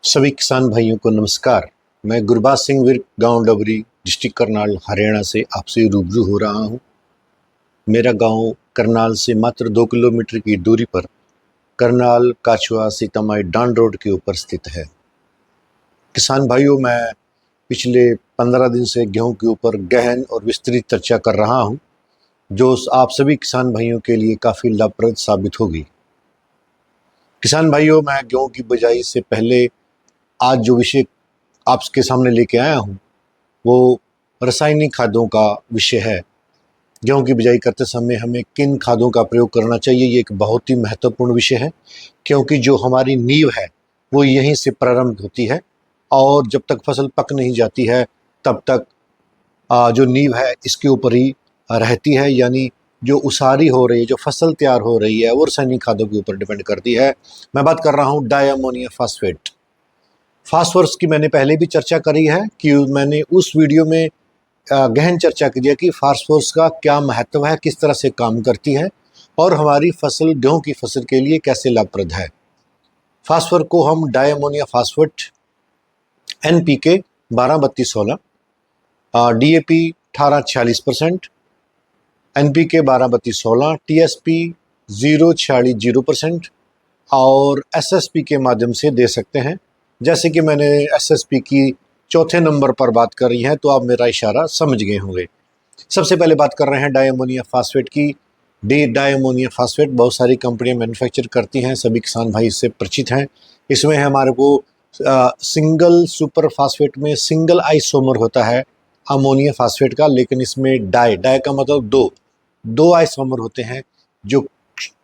सभी किसान भाइयों को नमस्कार। मैं गुरबाज सिंह विर्क, गांव डबरी, डिस्ट्रिक्ट करनाल, हरियाणा से आपसे रूबरू हो रहा हूं। मेरा गांव करनाल से मात्र 2 किलोमीटर की दूरी पर करनाल काछुआ सीतामाई डांड रोड के ऊपर स्थित है। किसान भाइयों, मैं पिछले 15 दिन से गेहूं के ऊपर गहन और विस्तृत चर्चा कर रहा हूं, जो आप सभी किसान भाइयों के लिए काफ़ी लाभप्रद साबित होगी। किसान भाइयों, मैं गेहूं की बुआई से पहले आज जो विषय आपके सामने लेके आया हूँ वो रासायनिक खादों का विषय है। गेहूं की बिजाई करते समय हमें किन खादों का प्रयोग करना चाहिए, ये एक बहुत ही महत्वपूर्ण विषय है, क्योंकि जो हमारी नींव है वो यहीं से प्रारंभ होती है और जब तक फसल पक नहीं जाती है तब तक जो नींव है इसके ऊपर ही रहती है। यानी जो उसारी हो रही है, जो फसल तैयार हो रही है, वो रासायनिक खादों के ऊपर डिपेंड करती है। मैं बात कर रहा हूँ डाई अमोनियम फास्फेट। फास्फोरस की मैंने पहले भी चर्चा करी है कि मैंने उस वीडियो में गहन चर्चा की है कि फास्फोरस का क्या महत्व है, किस तरह से काम करती है और हमारी फसल, गेहूं की फसल के लिए कैसे लाभप्रद है। फास्फोर को हम di ammonium phosphate, NPK 12-32-16, DAP 18-46%, NPK 12-32-16, TSP 0-46-0% और SSP के माध्यम से दे सकते हैं। जैसे कि मैंने SSP की चौथे नंबर पर बात करी है तो आप मेरा इशारा समझ गए होंगे। सबसे पहले बात कर रहे हैं डाई अमोनियम फास्फेट की। डाई अमोनियम फास्फेट बहुत सारी कंपनियां मैन्युफैक्चर करती हैं, सभी किसान भाई इससे परिचित हैं। इसमें हमारे को सिंगल सुपर फास्फेट में सिंगल आइसोमर होता है अमोनियम फास्फेट का, लेकिन इसमें डाई का मतलब दो आइसोमर होते हैं। जो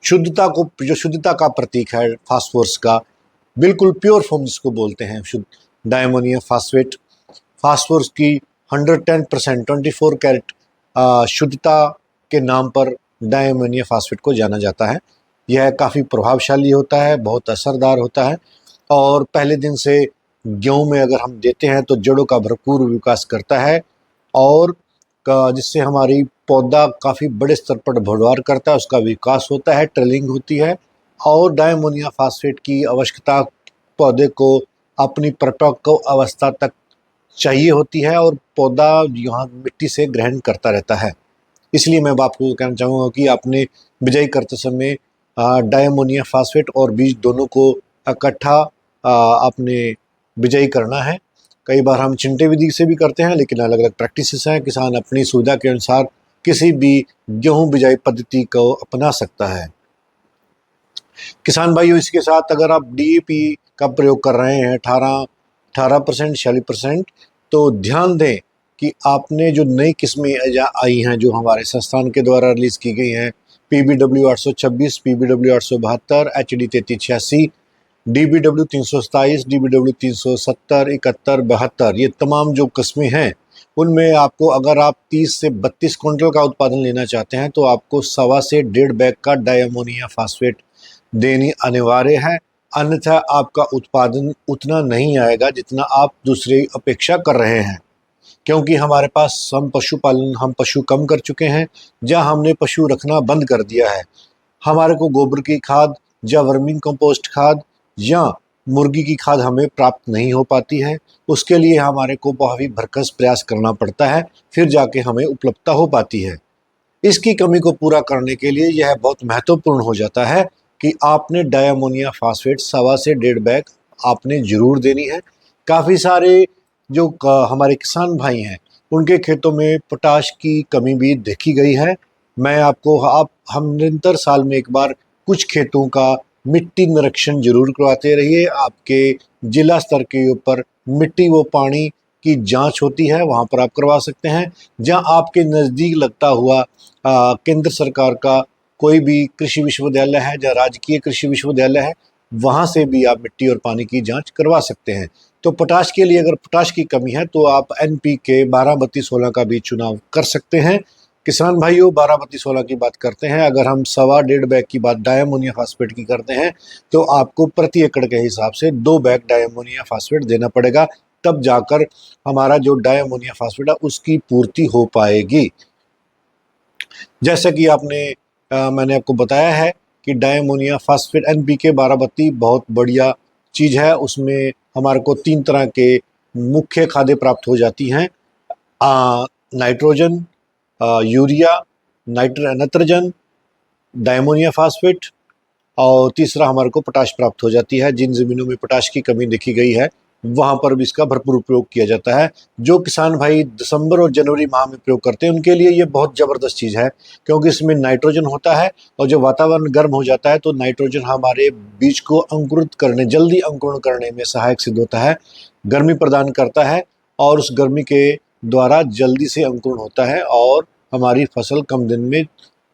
शुद्धता का प्रतीक है फास्फोरस का, बिल्कुल प्योर फॉर्म जिसको बोलते हैं शुद्ध डाई अमोनियम फास्फेट। फास्फोरस की 110% 24 कैरेट शुद्धता के नाम पर डाई अमोनियम फास्फेट को जाना जाता है। यह काफ़ी प्रभावशाली होता है, बहुत असरदार होता है और पहले दिन से गेहूं में अगर हम देते हैं तो जड़ों का भरपूर विकास करता है और जिससे हमारी पौधा काफ़ी बड़े स्तर पर बढ़वार करता है, उसका विकास होता है, ट्रेलिंग होती है। और डाई अमोनियम फास्फेट की आवश्यकता पौधे को अपनी परिपक्व अवस्था तक चाहिए होती है और पौधा यहाँ मिट्टी से ग्रहण करता रहता है। इसलिए मैं आपको कहना चाहूँगा कि आपने बिजाई करते समय डाई अमोनियम फास्फेट और बीज दोनों को इकट्ठा आपने बिजाई करना है। कई बार हम चिंटे विधि से भी करते हैं, लेकिन अलग अलग प्रैक्टिसेस हैं। किसान अपनी सुविधा के अनुसार किसी भी गेहूं बिजाई पद्धति को अपना सकता है। किसान भाइयों, इसके साथ अगर आप DAP का प्रयोग कर रहे हैं 18% 46%, तो ध्यान दें कि आपने जो नई किस्में आई हैं जो हमारे संस्थान के द्वारा रिलीज़ की गई हैं, PBW 826, PBW 872, HD 3386, DBW 327, DBW 370, 71, 72, ये तमाम जो किस्में हैं उनमें आपको, अगर आप 30 से 32 क्विंटल का उत्पादन लेना चाहते हैं तो आपको 1.25 से 1.5 बैग का डाई अमोनियम फास्फेट देनी अनिवार्य है। अन्यथा आपका उत्पादन उतना नहीं आएगा जितना आप दूसरी अपेक्षा कर रहे हैं, क्योंकि हमारे पास हम पशु कम कर चुके हैं, जहाँ हमने पशु रखना बंद कर दिया है। हमारे को गोबर की खाद या वर्मिंग कंपोस्ट खाद या मुर्गी की खाद हमें प्राप्त नहीं हो पाती है। उसके लिए हमारे को बहुत ही भरकस प्रयास करना पड़ता है, फिर जाके हमें उपलब्धता हो पाती है। इसकी कमी को पूरा करने के लिए यह बहुत महत्वपूर्ण हो जाता है कि आपने डाई अमोनियम फास्फेट 1.25 से 1.5 बैग आपने ज़रूर देनी है। काफ़ी सारे जो हमारे किसान भाई हैं उनके खेतों में पोटाश की कमी भी देखी गई है। मैं आपको हम निरंतर साल में एक बार कुछ खेतों का मिट्टी निरीक्षण जरूर करवाते रहिए। आपके जिला स्तर के ऊपर मिट्टी व पानी की जांच होती है, वहां पर आप करवा सकते हैं। जहां आपके नज़दीक लगता हुआ केंद्र सरकार का कोई भी कृषि विश्वविद्यालय है या राजकीय कृषि विश्वविद्यालय है, वहां से भी आप मिट्टी और पानी की जांच करवा सकते हैं। तो पोटाश के लिए अगर पोटाश की कमी है तो आप NPK 12-32-16 का भी चुनाव कर सकते हैं। किसान भाइयों, 12-32-16 की बात करते हैं। अगर हम 1.25-1.5 बैग की बात डाई अमोनियम फास्फेट की करते हैं तो आपको प्रति एकड़ के हिसाब से 2 बैग डाई अमोनियम फास्फेट देना पड़ेगा, तब जाकर हमारा जो डाई अमोनियम फास्फेट है उसकी पूर्ति हो पाएगी। जैसा कि मैंने आपको बताया है कि डाई अमोनियम फास्फेट NPK 12-32 बहुत बढ़िया चीज़ है उसमें हमारे को 3 तरह के मुख्य खादें प्राप्त हो जाती हैं, नाइट्रोजन, यूरिया, नत्रजन, डायमोनियम फास्फेट, और तीसरा हमारे को पोटाश प्राप्त हो जाती है। जिन ज़मीनों में पोटाश की कमी देखी गई है वहाँ पर भी इसका भरपूर उपयोग किया जाता है। जो किसान भाई दिसंबर और जनवरी माह में प्रयोग करते हैं उनके लिए ये बहुत ज़बरदस्त चीज़ है, क्योंकि इसमें नाइट्रोजन होता है और जब वातावरण गर्म हो जाता है तो नाइट्रोजन हमारे बीज को अंकुरित करने, जल्दी अंकुरण करने में सहायक सिद्ध होता है, गर्मी प्रदान करता है और उस गर्मी के द्वारा जल्दी से अंकुरण होता है और हमारी फसल कम दिन में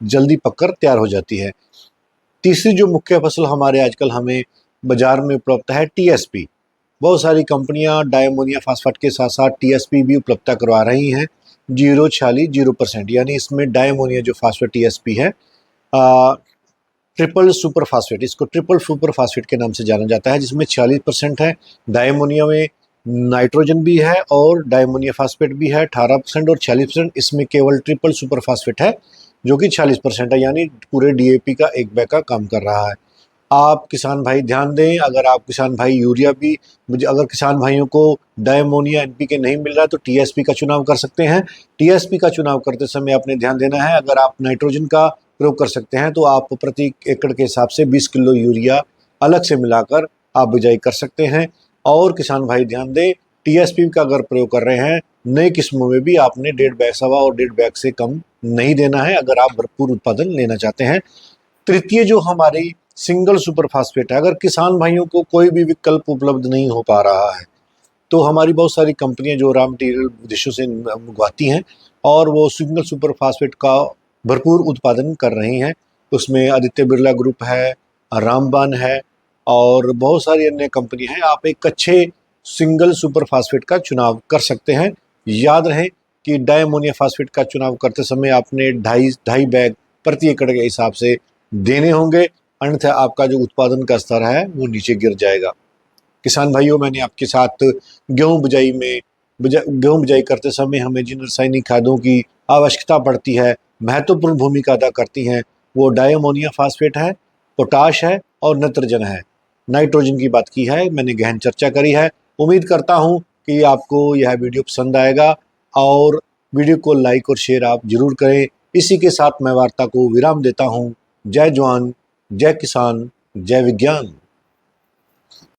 जल्दी पककर तैयार हो जाती है। तीसरी जो मुख्य फसल हमारे आजकल हमें बाज़ार में उपलब्ध है टीएसपी। बहुत सारी कंपनियां डायमोनियम फास्फेट के साथ साथ टीएसपी भी उपलब्ध करवा रही हैं 0% यानी इसमें डायमोनियम जो फास्फेट टीएसपी है, ट्रिपल सुपर फास्फेट, इसको ट्रिपल सुपर फास्फेट के नाम से जाना जाता है, जिसमें 46% है। डायमोनियम में नाइट्रोजन भी है और डायमोनियम फास्फेट भी है 18% और 46%। इसमें केवल ट्रिपल सुपर फास्फेट है जो कि 40% है, यानी पूरे डीएपी का एक बैग का काम कर रहा है। आप किसान भाई ध्यान दें, अगर आप किसान भाई यूरिया भी, अगर किसान भाइयों को डायमोनिया एनपीके नहीं मिल रहा है तो टीएसपी का चुनाव कर सकते हैं। टीएसपी का चुनाव करते समय आपने ध्यान देना है, अगर आप नाइट्रोजन का प्रयोग कर सकते हैं तो आप प्रति एकड़ के हिसाब से 20 किलो यूरिया अलग से मिलाकर आप बिजाई कर सकते हैं। और किसान भाई ध्यान दें, टीएसपी का अगर प्रयोग कर रहे हैं नई किस्मों में भी आपने 1.5 बैग, सवा और 1.5 बैग से कम नहीं देना है अगर आप भरपूर उत्पादन लेना चाहते हैं। तृतीय जो हमारी सिंगल सुपर फास्फेट है, अगर किसान भाइयों को कोई भी विकल्प उपलब्ध नहीं हो पा रहा है तो हमारी बहुत सारी कंपनियां जो रॉ मटेरियल विदेशों से मंगवाती हैं और वो सिंगल सुपर फास्फेट का भरपूर उत्पादन कर रही हैं। उसमें आदित्य बिरला ग्रुप है, रामबान है और बहुत सारी अन्य कंपनी हैं। आप एक अच्छे सिंगल सुपर फास्फेट का चुनाव कर सकते हैं। याद रहे कि डायमोनियम फास्फेट का चुनाव करते समय आपने 2.5 बैग प्रति एकड़ के हिसाब से देने होंगे, अन्यथा आपका जो उत्पादन का स्तर है वो नीचे गिर जाएगा। किसान भाइयों, मैंने आपके साथ गेहूं बिजाई करते समय हमें जिन रासायनिक खादों की आवश्यकता पड़ती है, महत्वपूर्ण भूमिका अदा करती हैं, वो डायमोनियम फास्फेट है, पोटाश है और नत्रजन है। नाइट्रोजन की बात की है, मैंने गहन चर्चा करी है। उम्मीद करता हूँ कि आपको यह वीडियो पसंद आएगा और वीडियो को लाइक और शेयर आप जरूर करें। इसी के साथ मैं वार्ता को विराम देता हूँ। जय जवान, जय किसान, जय विज्ञान।